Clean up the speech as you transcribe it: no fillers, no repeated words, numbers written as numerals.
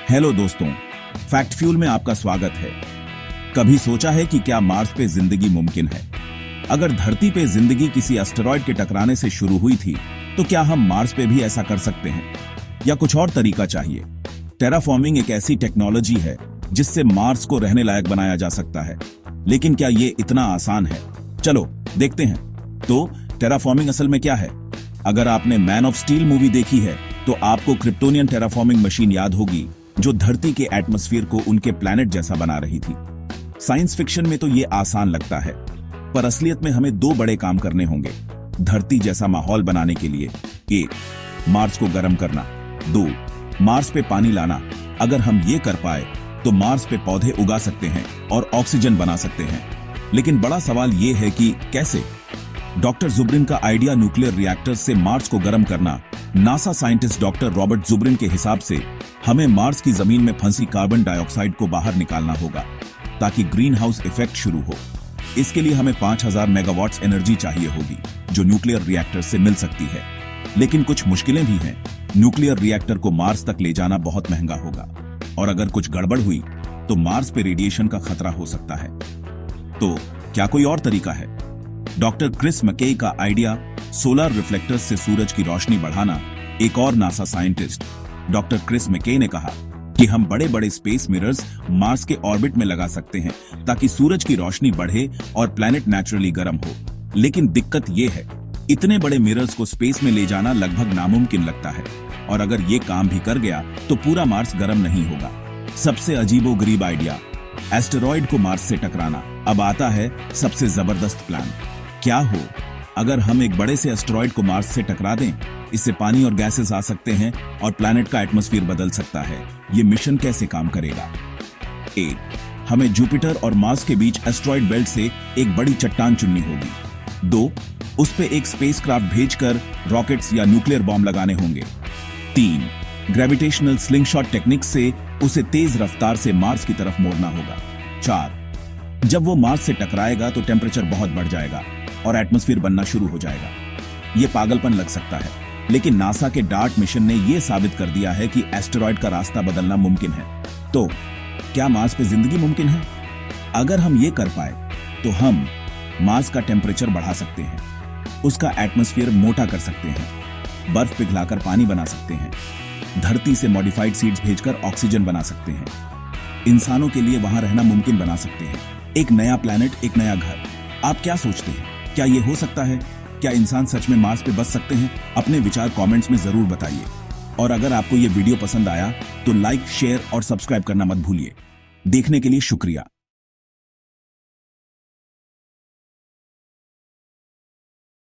Hello दोस्तों, fact fuel में आपका स्वागत है। कभी सोचा है कि क्या मार्स पे जिंदगी मुमकिन है? अगर धरती पे जिंदगी किसी एस्टेरॉयड के टकराने से शुरू हुई थी, तो क्या हम मार्स पे भी ऐसा कर सकते हैं या कुछ और तरीका चाहिए? टेराफॉर्मिंग एक ऐसी टेक्नोलॉजी है जिससे मार्स को रहने लायक बनाया जा सकता है, लेकिन क्या ये इतना आसान है? चलो देखते हैं। तो टेराफॉर्मिंग असल में क्या है? अगर आपने मैन ऑफ स्टील मूवी देखी है तो आपको क्रिप्टोनियन टेराफॉर्मिंग मशीन याद होगी, जो धरती के एटमॉस्फेयर को उनके प्लैनेट जैसा बना रही थी। साइंस फिक्शन में तो ये आसान लगता है, पर असलियत में हमें दो बड़े काम करने होंगे धरती जैसा माहौल बनाने के लिए। 1. मार्स को गर्म करना। 2. मार्स पे पानी लाना। अगर हम ये कर पाए तो मार्स पे पौधे उगा सकते हैं और ऑक्सीजन बना सकते हैं। लेकिन बड़ा सवाल ये है कि कैसे? डॉक्टर जुब्रिन का आइडिया न्यूक्लियर रिएक्टर से मार्स को गर्म करना। नासा साइंटिस्ट डॉक्टर रॉबर्ट जुब्रिन के हिसाब से हमें मार्स की जमीन में फंसी कार्बन डाइऑक्साइड को बाहर निकालना होगा ताकि ग्रीन हाउस इफेक्ट शुरू हो। इसके लिए हमें 5000 मेगावाट्स एनर्जी चाहिए होगी, जो न्यूक्लियर रिएक्टर से मिल सकती है। लेकिन कुछ मुश्किलें भी हैं। न्यूक्लियर रिएक्टर को मार्स तक ले जाना बहुत महंगा होगा, और अगर कुछ गड़बड़ हुई तो मार्स पे रेडिएशन का खतरा हो सकता है। तो क्या कोई और तरीका है? डॉक्टर क्रिस मैकेई का आइडिया सोलर रिफ्लेक्टर्स से सूरज की रोशनी बढ़ाना। एक और नासा साइंटिस्ट डॉक्टर क्रिस मैकेई ने कहा कि हम बड़े बड़े स्पेस मिरर्स मार्स के ऑर्बिट में लगा सकते हैं ताकि सूरज की रोशनी बढ़े और प्लैनेट नेचुरली गर्म हो। लेकिन दिक्कत ये है, इतने बड़े मिरर्स को स्पेस में ले जाना लगभग नामुमकिन लगता है, और अगर ये काम भी कर गया तो पूरा मार्स गर्म नहीं होगा। सबसे अजीबोगरीब आइडिया, एस्टेरॉयड को मार्स से टकराना। अब आता है सबसे जबरदस्त प्लान। क्या हो अगर हम एक बड़े से एस्टेरॉयड को मार्स से टकरा दें? इससे पानी और गैसेस आ सकते हैं और प्लैनेट का एटमॉस्फेयर बदल सकता है। ये मिशन कैसे काम करेगा? 1. हमें जुपिटर और मार्स के बीच एस्टेरॉयड बेल्ट से एक बड़ी चट्टान चुननी होगी। 2. उस पे एक स्पेसक्राफ्ट भेजकर रॉकेट्स या न्यूक्लियर बॉम्ब लगाने होंगे। 3. ग्रेविटेशनल स्लिंगशॉट टेक्निक से उसे तेज रफ्तार से मार्स की तरफ मोड़ना होगा। 4. जब वो मार्स से टकराएगा तो टेम्परेचर बहुत बढ़ जाएगा और एटमॉस्फेयर बनना शुरू हो जाएगा। ये पागलपन लग सकता है, लेकिन नासा के डार्ट मिशन ने यह साबित कर दिया है कि एस्टेरॉयड का रास्ता बदलना मुमकिन है। तो क्या मार्स पे जिंदगी मुमकिन है? अगर हम ये कर पाए तो हम मार्स का टेम्परेचर बढ़ा सकते हैं, उसका एटमॉस्फेयर मोटा कर सकते हैं, बर्फ पिघलाकर पानी बना सकते हैं, धरती से मॉडिफाइड सीड्स भेजकर ऑक्सीजन बना सकते हैं, इंसानों के लिए वहां रहना मुमकिन बना सकते हैं। एक नया प्लैनेट, एक नया घर। आप क्या सोचते हैं? क्या ये हो सकता है? क्या इंसान सच में मार्स पे बस सकते हैं? अपने विचार कमेंट्स में जरूर बताइए। और अगर आपको ये वीडियो पसंद आया तो लाइक, शेयर और सब्सक्राइब करना मत भूलिए। देखने के लिए शुक्रिया।